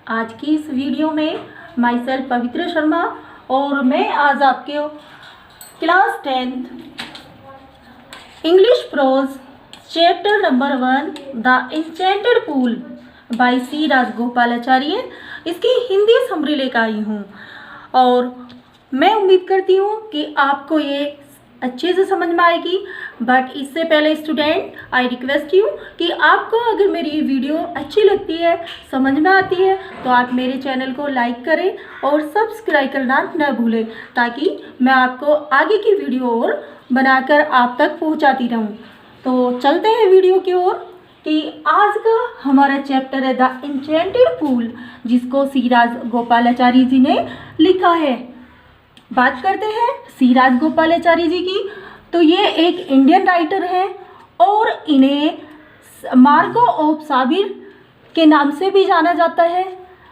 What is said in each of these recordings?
आज की इस वीडियो में माई सेल्फ पवित्र शर्मा और मैं आज आपके class 10th English prose chapter number 1 the enchanted pool by C Rajagopalachari इसकी हिंदी समरी लेकर आई हूँ और मैं उम्मीद करती हूँ कि आपको ये अच्छे से समझ में आएगी। बट इससे पहले स्टूडेंट आई रिक्वेस्ट यू कि आपको अगर मेरी ये वीडियो अच्छी लगती है, समझ में आती है, तो आप मेरे चैनल को लाइक करें और सब्सक्राइब करना न भूलें ताकि मैं आपको आगे की वीडियो और बनाकर आप तक पहुंचाती रहूं। तो चलते हैं वीडियो की ओर कि आज का हमारा चैप्टर है द इंचेंटेड पूल, जिसको सी राजगोपालाचारी जी ने लिखा है। बात करते हैं सी राजगोपालाचारी जी की, तो ये एक इंडियन राइटर है और इन्हें मार्को ऑफ साबिर के नाम से भी जाना जाता है,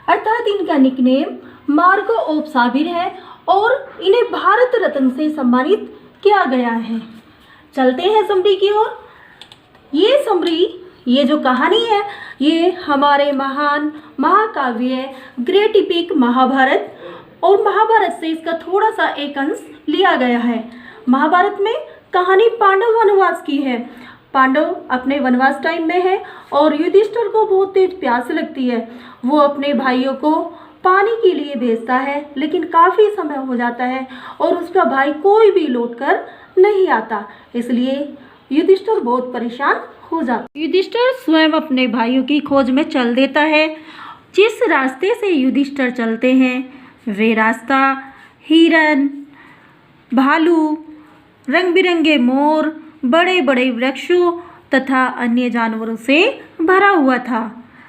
अर्थात इनका निकनेम मार्को ऑफ साबिर है और इन्हें भारत रत्न से सम्मानित किया गया है। चलते हैं समरी की ओर। ये समरी, ये जो कहानी है, ये हमारे महान महाकाव्य ग्रेट एपिक महाभारत और महाभारत से इसका थोड़ा सा एक अंश लिया गया है। महाभारत में कहानी पांडव वनवास की है। पांडव अपने वनवास टाइम में है और युधिष्ठिर को बहुत तेज प्यास लगती है। वो अपने भाइयों को पानी के लिए भेजता है, लेकिन काफ़ी समय हो जाता है और उसका भाई कोई भी लौट कर नहीं आता, इसलिए युधिष्ठिर बहुत परेशान हो जाता है। युधिष्ठिर स्वयं अपने भाइयों की खोज में चल देता है। जिस रास्ते से युधिष्ठिर चलते हैं वे रास्ता हिरन, भालू, रंग बिरंगे मोर, बड़े बड़े वृक्षों तथा अन्य जानवरों से भरा हुआ था।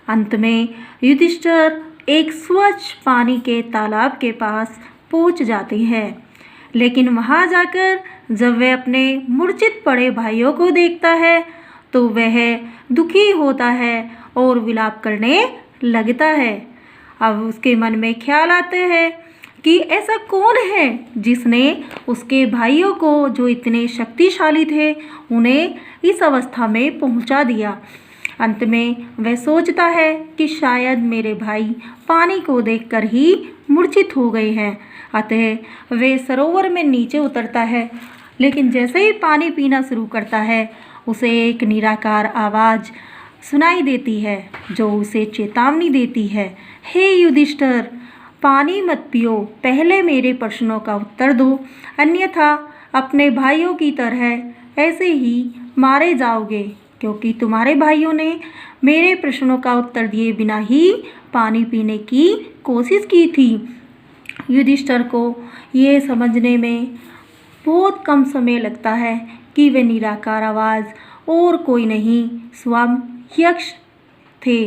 अंत में युधिष्ठिर एक स्वच्छ पानी के तालाब के पास पहुंच जाते हैं, लेकिन वहां जाकर जब वह अपने मूर्छित पड़े भाइयों को देखता है तो वह दुखी होता है और विलाप करने लगता है। अब उसके मन में ख्याल आते हैं कि ऐसा कौन है जिसने उसके भाइयों को, जो इतने शक्तिशाली थे, उन्हें इस अवस्था में पहुंचा दिया। अंत में वह सोचता है कि शायद मेरे भाई पानी को देखकर ही मूर्छित हो गए हैं। अतः वह सरोवर में नीचे उतरता है, लेकिन जैसे ही पानी पीना शुरू करता है उसे एक निराकार आवाज़ सुनाई देती है जो उसे चेतावनी देती है, हे युधिष्ठिर, पानी मत पियो, पहले मेरे प्रश्नों का उत्तर दो, अन्यथा अपने भाइयों की तरह ऐसे ही मारे जाओगे, क्योंकि तुम्हारे भाइयों ने मेरे प्रश्नों का उत्तर दिए बिना ही पानी पीने की कोशिश की थी। युधिष्ठिर को ये समझने में बहुत कम समय लगता है कि वे निराकार आवाज़ और कोई नहीं स्वयं यक्ष थे।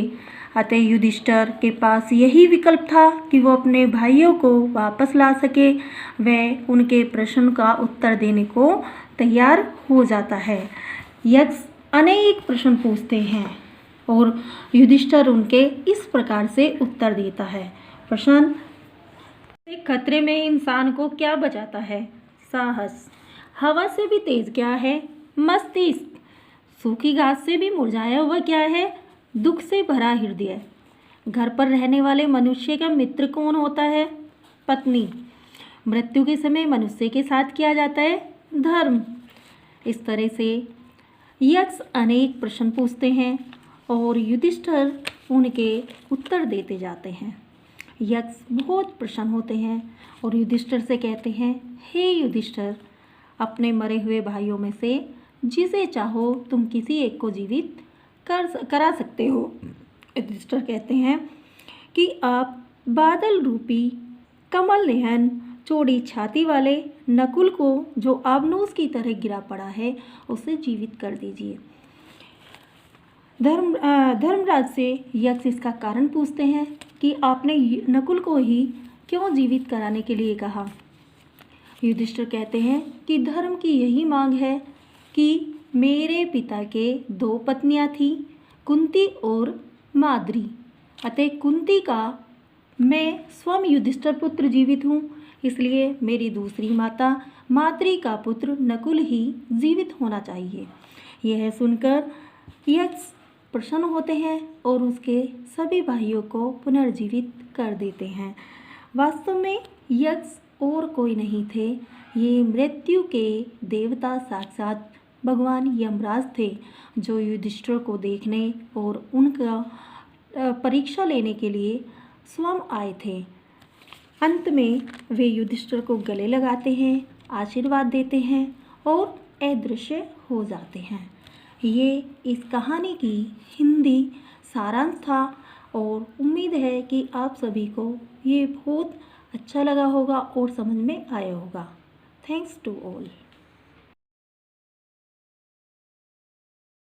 अतः युधिष्ठिर के पास यही विकल्प था कि वो अपने भाइयों को वापस ला सके। वह उनके प्रश्न का उत्तर देने को तैयार हो जाता है। यक्ष अनेक प्रश्न पूछते हैं और युधिष्ठिर उनके इस प्रकार से उत्तर देता है। प्रश्न: खतरे में इंसान को क्या बचाता है? साहस। हवा से भी तेज क्या है? मस्तिष्क। सूखी घास से भी मुरझाया हुआ क्या है? दुख से भरा हृदय। घर पर रहने वाले मनुष्य का मित्र कौन होता है? पत्नी। मृत्यु के समय मनुष्य के साथ किया जाता है धर्म। इस तरह से यक्ष अनेक प्रश्न पूछते हैं और युधिष्ठिर उनके उत्तर देते जाते हैं। यक्ष बहुत प्रसन्न होते हैं और युधिष्ठिर से कहते हैं, हे युधिष्ठिर, अपने मरे हुए भाइयों में से जिसे चाहो तुम किसी एक को जीवित करा सकते हो। युधिष्ठिर कहते हैं कि आप बादल रूपी कमल नयन चौड़ी छाती वाले नकुल को, जो आबनूस की तरह गिरा पड़ा है, उसे जीवित कर दीजिए। धर्मराज से यक्ष इसका कारण पूछते हैं कि आपने नकुल को ही क्यों जीवित कराने के लिए कहा। युधिष्ठिर कहते हैं कि धर्म की यही मांग है कि मेरे पिता के 2 पत्नियां थीं, कुंती और माद्री। अतः कुंती का मैं स्वयं युधिष्ठिर पुत्र जीवित हूँ, इसलिए मेरी दूसरी माता माद्री का पुत्र नकुल ही जीवित होना चाहिए। यह सुनकर यक्ष प्रसन्न होते हैं और उसके सभी भाइयों को पुनर्जीवित कर देते हैं। वास्तव में यक्ष और कोई नहीं थे, ये मृत्यु के देवता साक्षात भगवान यमराज थे, जो युधिष्ठिर को देखने और उनका परीक्षा लेने के लिए स्वयं आए थे। अंत में वे युधिष्ठिर को गले लगाते हैं, आशीर्वाद देते हैं और अदृश्य हो जाते हैं। ये इस कहानी की हिंदी सारांश था और उम्मीद है कि आप सभी को ये बहुत अच्छा लगा होगा और समझ में आया होगा। Thanks to all.